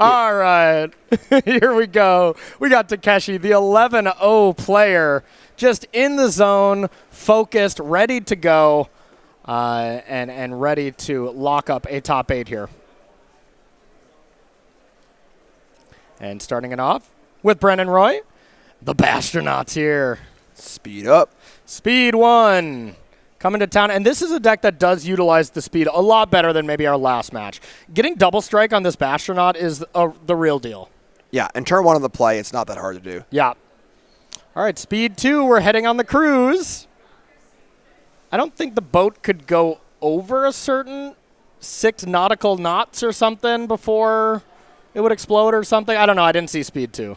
All right. Here we go. We got Takeshi, the 11-0 player, just in the zone, focused, ready to go, and ready to lock up a top 8 here. And starting it off with Brennan Roy, the Bastronauts here. Speed up. Speed 1 coming to town. And this is a deck that does utilize the speed a lot better than maybe our last match. Getting double strike on this Bastronaut is the real deal. Yeah, and turn 1 on the play, it's not that hard to do. Yeah. All right, speed 2, we're heading on the cruise. I don't think the boat could go over a certain 6 nautical knots or something before it would explode or something. I don't know. I didn't see speed 2.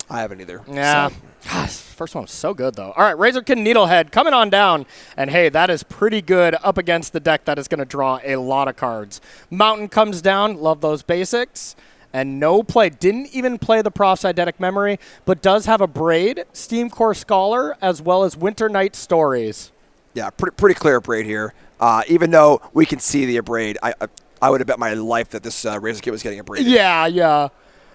I haven't either. Yeah. So. Gosh, first one was so good, though. All right, Razorkin Needlehead coming on down. And, hey, that is pretty good up against the deck that is going to draw a lot of cards. Mountain comes down. Love those basics. And no play. Didn't even play the Prof's Eidetic Memory, but does have a Braid, Steam Core Scholar, as well as Winter Night Stories. Yeah, pretty clear Braid here. Even though we can see the Braid, I would have bet my life that this Razor Kid was getting a Braid. Yeah.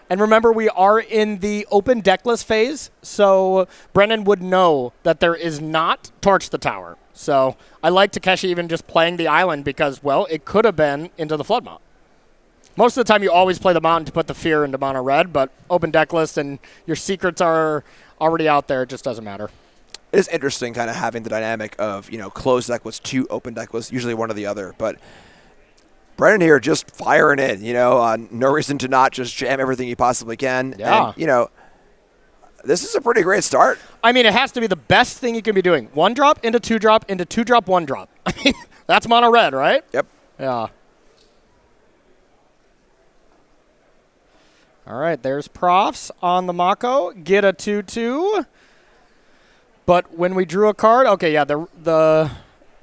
And remember, we are in the open decklist phase, so Brennan would know that there is not Torch the Tower. So I like Takeshi even just playing the island because, well, it could have been into the Flood Mount. Most of the time, you always play the mountain to put the fear into mono red, but open decklist and your secrets are already out there. It just doesn't matter. It is interesting kind of having the dynamic of, closed deck was 2 open deck was usually one or the other, but Brennan here just firing in, no reason to not just jam everything he possibly can. Yeah. And, this is a pretty great start. I mean, it has to be the best thing you can be doing. 1 drop into 2 drop into 2 drop, 1 drop. I mean, that's mono red, right? Yep. Yeah. All right, there's Profs on the Mako. Get a 2-2. But when we drew a card, okay, yeah, the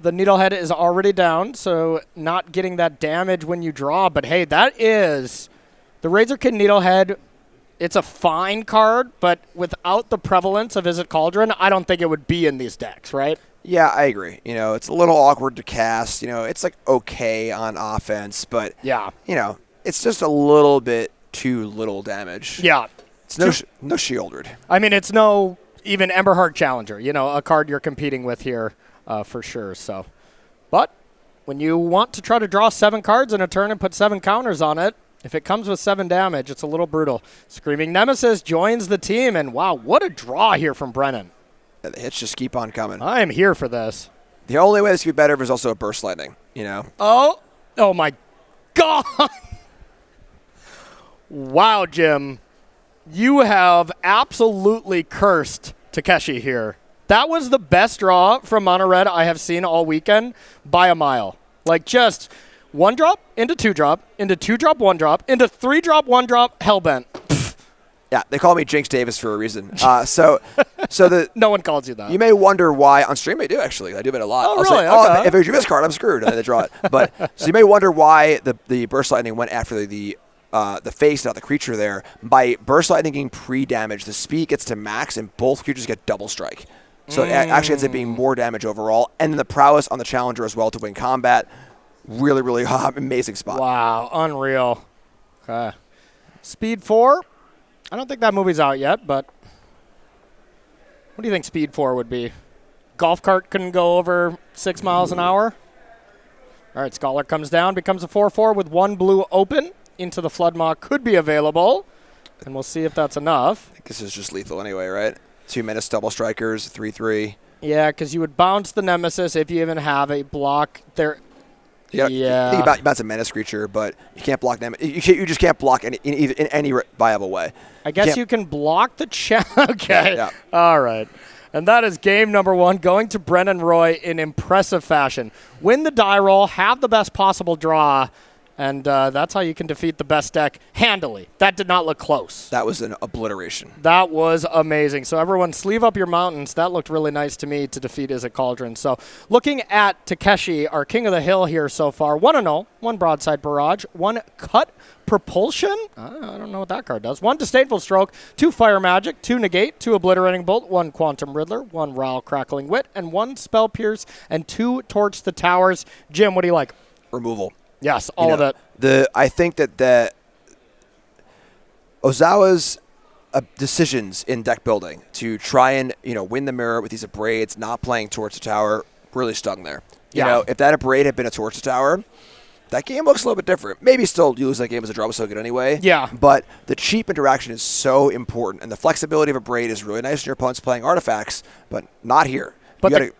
Needlehead is already down, so not getting that damage when you draw. But, hey, that is the Razorkin Needlehead. It's a fine card, but without the prevalence of Izzet Cauldron, I don't think it would be in these decks, right? Yeah, I agree. It's a little awkward to cast. It's like okay on offense, but, yeah, it's just a little bit too little damage. Yeah. It's no Shieldred. I mean, it's no even Emberheart Challenger, a card you're competing with here. For sure. So, but when you want to try to draw 7 cards in a turn and put 7 counters on it, if it comes with 7 damage, it's a little brutal. Screaming Nemesis joins the team, and wow, what a draw here from Brennan. Yeah, the hits just keep on coming. I am here for this. The only way this could be better is also a Burst Lightning, Oh my God. Wow, Jim. You have absolutely cursed Takeshi here. That was the best draw from Mono Red I have seen all weekend by a mile. Like just 1 drop into 2 drop, into 2 drop, 1 drop, into 3 drop, 1 drop, Hellbent. Yeah, they call me Jinx Davis for a reason. So the no one calls you that. You may wonder why on stream I do actually. I do it a lot. Oh, I'll really? say, okay. If I drew this card, I'm screwed. And then they draw it. But so you may wonder why the Burst Lightning went after the face, not the creature there. By Burst Lightninging pre-damage, the speed gets to max, and both creatures get double strike. So it actually ends up being more damage overall. And then the prowess on the Challenger as well to win combat. Really, really amazing spot. Wow, unreal. Okay. Speed 4. I don't think that movie's out yet, but what do you think Speed 4 would be? Golf cart couldn't go over 6 miles an hour? All right, Scholar comes down, becomes a 4-4 with 1 blue open. Into the Flood Maw could be available, and we'll see if that's enough. I think this is just lethal anyway, right? 2 Menace double strikers, 3/3. Yeah, because you would bounce the Nemesis if you even have a block there. Yeah. You bounce a Menace creature, but you can't block them. You just can't block in any viable way. I guess you can block the Okay. Yeah. All right. And that is game number 1, going to Brennan Roy in impressive fashion. Win the die roll, have the best possible draw, and that's how you can defeat the best deck handily. That did not look close. That was an obliteration. That was amazing. So everyone, sleeve up your mountains. That looked really nice to me to defeat Izzet Cauldron. So looking at Takeshi, our king of the hill here so far, 1-0, 1 broadside barrage, 1 cut propulsion. I don't know what that card does. 1 disdainful stroke, 2 fire magic, 2 negate, 2 obliterating bolt, 1 quantum riddler, 1 rile crackling wit, and 1 spell pierce, and 2 torch the towers. Jim, what do you like? Removal. Yes, all of it. I think that Ozawa's decisions in deck building to try and win the mirror with these abrades, not playing towards the tower, really stung there. You know, if that abrade had been a towards the tower, that game looks a little bit different. Maybe still you lose that game as a draw was so good anyway. Yeah. But the cheap interaction is so important, and the flexibility of a braid is really nice when your opponent's playing artifacts, but not here. But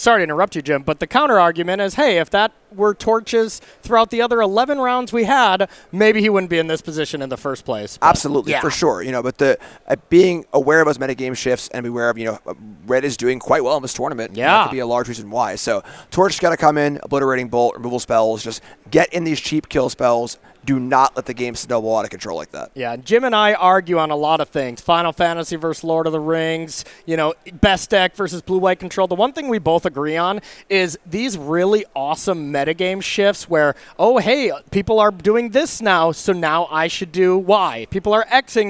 sorry to interrupt you, Jim, but the counter argument is, hey, if that were torches throughout the other 11 rounds we had, maybe he wouldn't be in this position in the first place. But absolutely, for sure. But the being aware of those metagame shifts and be aware of, Red is doing quite well in this tournament. That could be a large reason why. So Torch's got to come in, Obliterating Bolt, removal spells, just get in these cheap kill spells. Do not let the game snowball out of control like that. Yeah, Jim and I argue on a lot of things. Final Fantasy versus Lord of the Rings, best deck versus blue-white control. The one thing we both agree on is these really awesome metagame shifts where, oh, hey, people are doing this now, so now I should do Y. People are Xing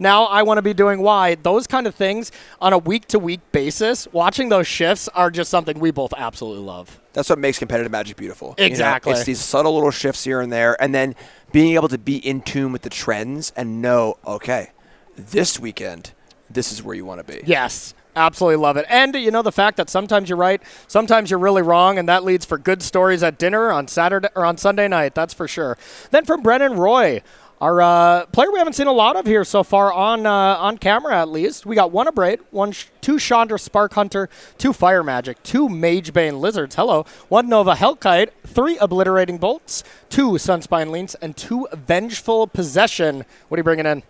now I want to be doing Y. Those kind of things on a week-to-week basis, watching those shifts are just something we both absolutely love. That's what makes competitive Magic beautiful. Exactly. It's these subtle little shifts here and there, and then being able to be in tune with the trends and know, okay, this weekend, this is where you want to be. Yes, absolutely love it. And, the fact that sometimes you're right, sometimes you're really wrong, and that leads for good stories at dinner on Saturday or on Sunday night, that's for sure. Then from Brennan Roy, our player we haven't seen a lot of here so far on camera, at least. We got 1 Abrade, 2 Chandra Spark Hunter, 2 Fire Magic, 2 Magebane Lizards, 1 Nova Hellkite, 3 Obliterating Bolts, 2 Sunspine Leans, and 2 Vengeful Possession. What are you bringing in?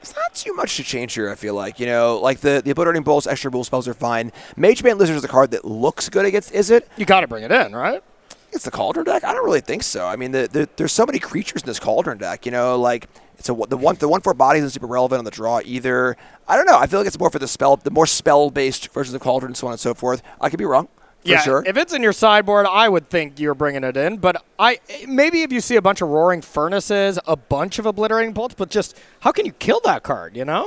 It's not too much to change here, I feel like. Like the Obliterating Bolts, extra rule spells are fine. Magebane Lizard is a card that looks good against Izzet. You got to bring it in, right? It's the Cauldron deck? I don't really think so. I mean, there's so many creatures in this Cauldron deck. Like it's the 1/4 body isn't super relevant on the draw either. I don't know. I feel like it's more for the more spell-based versions of Cauldron, so on and so forth. I could be wrong. For sure. If it's in your sideboard, I would think you're bringing it in. But maybe if you see a bunch of Roaring Furnaces, a bunch of Obliterating Bolts, but just how can you kill that card? Yeah,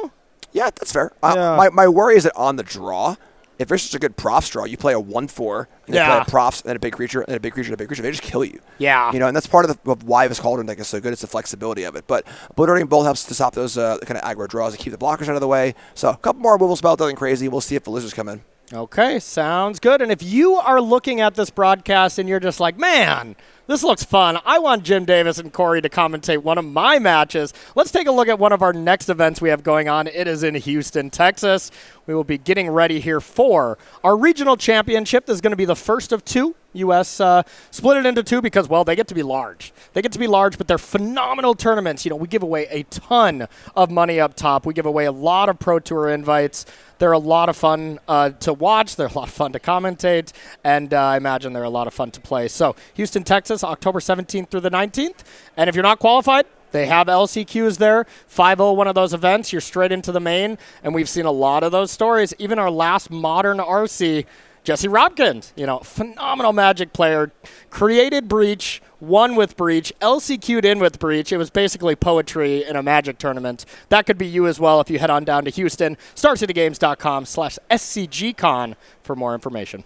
that's fair. My worry is that on the draw, if there's just a good props draw, you play a 1/4, and you play a props, and then a big creature, and then a big creature, and a big creature. They just kill you. Yeah. And that's part of why this Cauldron deck is so good. It's the flexibility of it. But Obliterating Bolt helps to stop those kind of aggro draws and keep the blockers out of the way. So a couple more removal spells, nothing crazy. We'll see if the Lizards come in. Okay, sounds good. And if you are looking at this broadcast and you're just like, man, this looks fun, I want Jim Davis and Corey to commentate one of my matches, let's take a look at one of our next events we have going on. It is in Houston, Texas. We will be getting ready here for our regional championship. This is going to be the first of 2. U.S. Split it into 2 because, well, they get to be large. They get to be large, but they're phenomenal tournaments. We give away a ton of money up top. We give away a lot of Pro Tour invites. They're a lot of fun to watch. They're a lot of fun to commentate, and I imagine they're a lot of fun to play. So Houston, Texas, October 17th through the 19th. And if you're not qualified, they have LCQs there. 5-0 one of those events. You're straight into the main, and we've seen a lot of those stories. Even our last modern RC, Jesse Robkins, phenomenal Magic player, created Breach, won with Breach, LCQ'd in with Breach. It was basically poetry in a Magic tournament. That could be you as well if you head on down to Houston. StarCityGames.com/SCGCon for more information.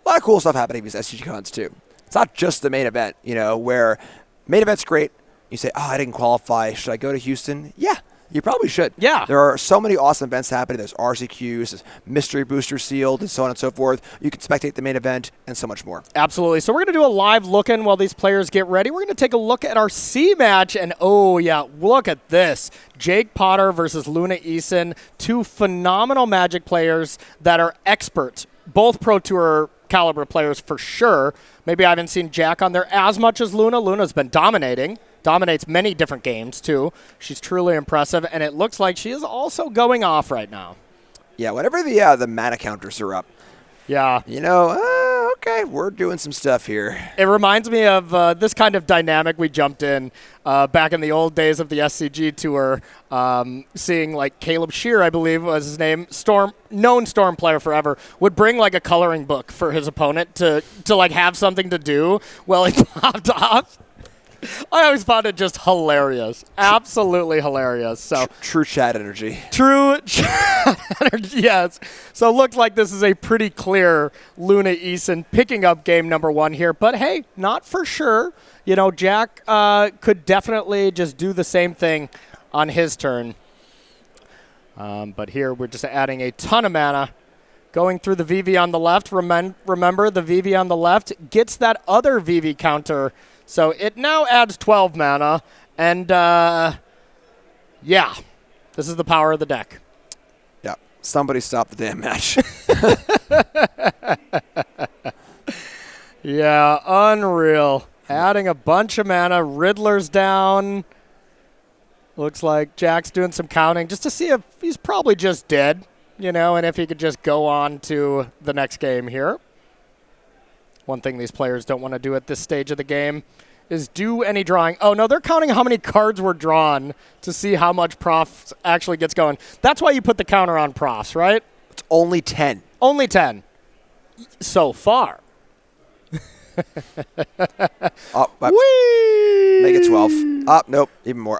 A lot of cool stuff happening at these SCG cons too. It's not just the main event, where main event's great. You say, I didn't qualify. Should I go to Houston? Yeah. You probably should. Yeah. There are so many awesome events happening. There's RCQs, there's Mystery Booster Sealed, and so on and so forth. You can spectate the main event and so much more. Absolutely. So we're going to do a live look-in while these players get ready. We're going to take a look at our C match, and oh, yeah, look at this. Jake Potter versus Luna Eason, 2 phenomenal Magic players that are experts, both Pro Tour caliber players for sure. Maybe I haven't seen Jack on there as much as Luna. Luna's been dominates many different games, too. She's truly impressive, and it looks like she is also going off right now. Yeah, whenever the mana counters are up. Yeah. Okay, we're doing some stuff here. It reminds me of this kind of dynamic we jumped in back in the old days of the SCG Tour, seeing like Caleb Shear, I believe was his name, known Storm player forever, would bring like a coloring book for his opponent to like have something to do while he popped off. I always found it just hilarious. Absolutely hilarious. So True chat energy. True chat energy, yes. So it looked like this is a pretty clear Luna Eason picking up game number 1 here. But hey, not for sure. You know, Jack could definitely just do the same thing on his turn. But here we're just adding a ton of mana. Going through the VV on the left. Remember, the VV on the left gets that other VV counter. So it now adds 12 mana. And, yeah, this is the power of the deck. Yeah, somebody stop the damn match. Yeah, unreal. Adding a bunch of mana. Riddler's down. Looks like Jack's doing some counting just to see if he's probably just dead, you know, and if he could just go on to the next game here. One thing these players don't want to do at this stage of the game is do any drawing. Oh, no, they're counting how many cards were drawn to see how much Prof actually gets going. That's why you put the counter on Profs, right? It's only 10. Only 10. So far. Make it 12. Nope, even more.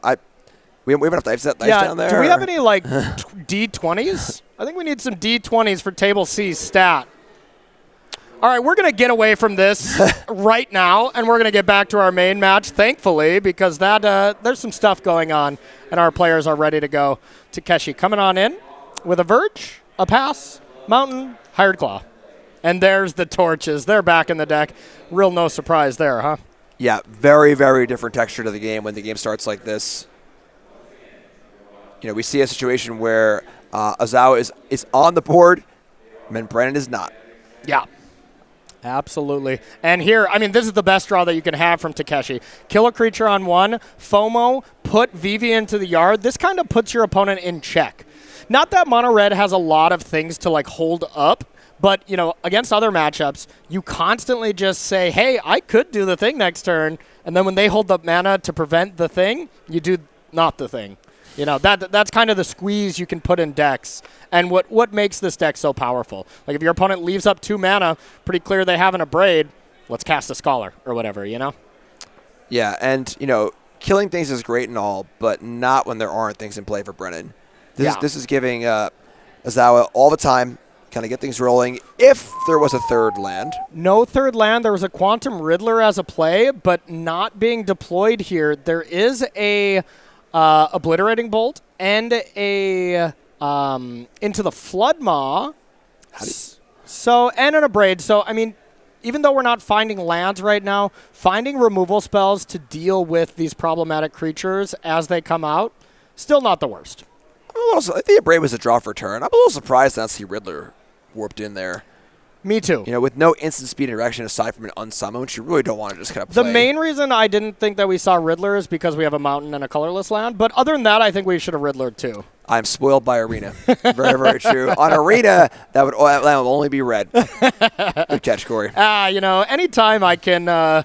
We have enough dice down there. Do we have any, like, D20s? I think we need some D20s for Table C's stat. All right, we're going to get away from this right now, and we're going to get back to our main match, thankfully, because there's some stuff going on, and our players are ready to go. Takeshi coming on in with a Verge, a Pass, Mountain, Hired Claw. And there's the torches. They're back in the deck. Real no surprise there, huh? Yeah, very, very different texture to the game when the game starts like this. You know, we see a situation where Ozawa is on the board, and then Brennan is not. Yeah. Absolutely. And here, I mean, this is the best draw that you can have from Takeshi. Kill a creature on 1, FOMO, put Vivi into the yard. This kind of puts your opponent in check. Not that Mono Red has a lot of things to, like, hold up, but, you know, against other matchups, you constantly just say, hey, I could do the thing next turn, and then when they hold up mana to prevent the thing, you do not the thing. You know, that's kind of the squeeze you can put in decks, and what makes this deck so powerful. Like, if your opponent leaves up 2 mana, pretty clear they have an Abrade, let's cast a Scholar or whatever, you know? Yeah, and, you know, killing things is great and all, but not when there aren't things in play for Brennan. This is giving Ozawa all the time, kind of get things rolling, if there was a third land. No third land. There was a Quantum Riddler as a play, but not being deployed here. There is a Obliterating Bolt and a Into the Flood Maw. And an Abrade. So, I mean, even though we're not finding lands right now, finding removal spells to deal with these problematic creatures as they come out, still not the worst. I think Abrade was a draw for turn. I'm a little surprised not to see Riddler warped in there. Me too. You know, with no instant speed interaction aside from an unsummon, which you really don't want to just kind of play. The main reason I didn't think that we saw Riddler is because we have a mountain and a colorless land. But other than that, I think we should have Riddlered too. I'm spoiled by Arena. Very, very true. On Arena, that land will only be red. Good catch, Corey. You know, anytime I can,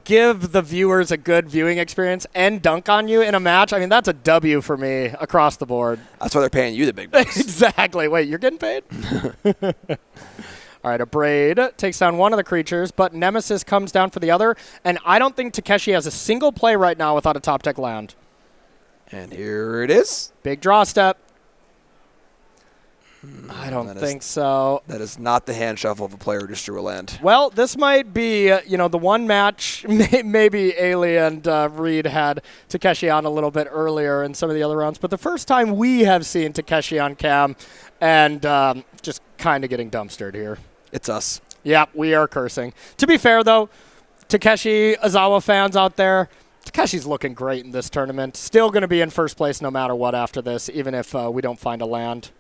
give the viewers a good viewing experience and dunk on you in a match, I mean, that's a W for me across the board. That's why they're paying you the big bucks. Exactly. Wait, you're getting paid? All right, Abrade takes down one of the creatures, but Nemesis comes down for the other, and I don't think Takeshi has a single play right now without a top deck land. And here it is. Big draw step. I don't think so. That is not the hand shuffle of a player who just drew a land. Well, this might be, the one match maybe Ailey and Reed had Takeshi on a little bit earlier in some of the other rounds, but the first time we have seen Takeshi on cam and just kind of getting dumpstered here. It's us. Yeah, we are cursing. To be fair, though, Takeshi, Ozawa fans out there, Takeshi's looking great in this tournament. Still going to be in first place no matter what after this, even if we don't find a land.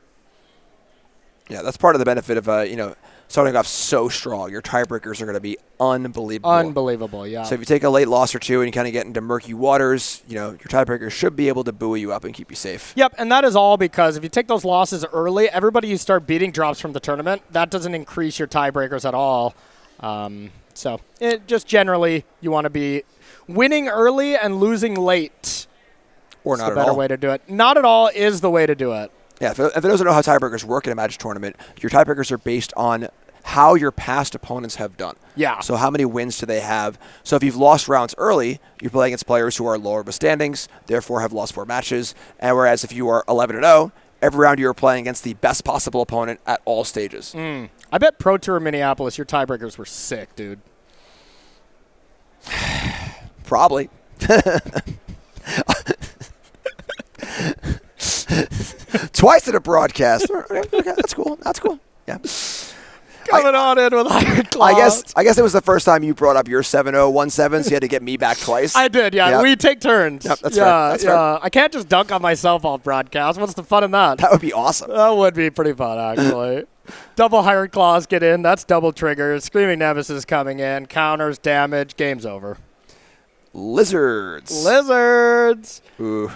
Yeah, that's part of the benefit of, starting off so strong. Your tiebreakers are going to be unbelievable. Unbelievable, yeah. So if you take a late loss or two and you kind of get into murky waters, your tiebreakers should be able to buoy you up and keep you safe. Yep, and that is all because if you take those losses early, everybody you start beating drops from the tournament. That doesn't increase your tiebreakers at all. So just generally, you want to be winning early and losing late. Or not at all. That's the better way to do it. Not at all is the way to do it. Yeah, if it doesn't know how tiebreakers work in a Magic tournament, your tiebreakers are based on how your past opponents have done. Yeah. So how many wins do they have? So if you've lost rounds early, you're playing against players who are lower of standings, therefore have lost 4 matches. And whereas if you are 11-0, every round you're playing against the best possible opponent at all stages. I bet Pro Tour Minneapolis, your tiebreakers were sick, dude. Probably. Twice in a broadcast. Okay, that's cool. That's cool. Yeah. Coming on in with Iron Claws. I guess it was the first time you brought up your 7-0-1-7, so you had to get me back twice. I did, yeah. Yep. We take turns. Yep, that's fair. That's fair. I can't just dunk on myself all broadcast. What's the fun in that? That would be awesome. That would be pretty fun, actually. Double Iron Claws get in. That's double triggers. Screaming Nemesis coming in. Counters, damage. Game's over. Lizards. Ooh.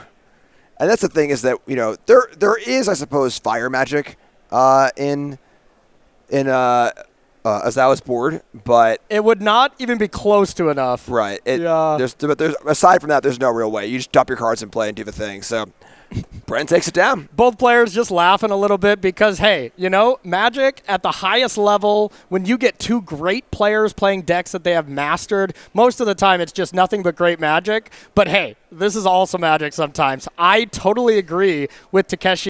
And that's the thing is that, there is, I suppose, fire magic in Ozawa's board, but it would not even be close to enough. Right. There's aside from that, there's no real way. You just dump your cards and play and do the thing. So Brennan takes it down. Both players just laughing a little bit because, hey, Magic at the highest level, when you get 2 great players playing decks that they have mastered, most of the time it's just nothing but great Magic. But, hey, this is also Magic sometimes. I totally agree with Takeshi.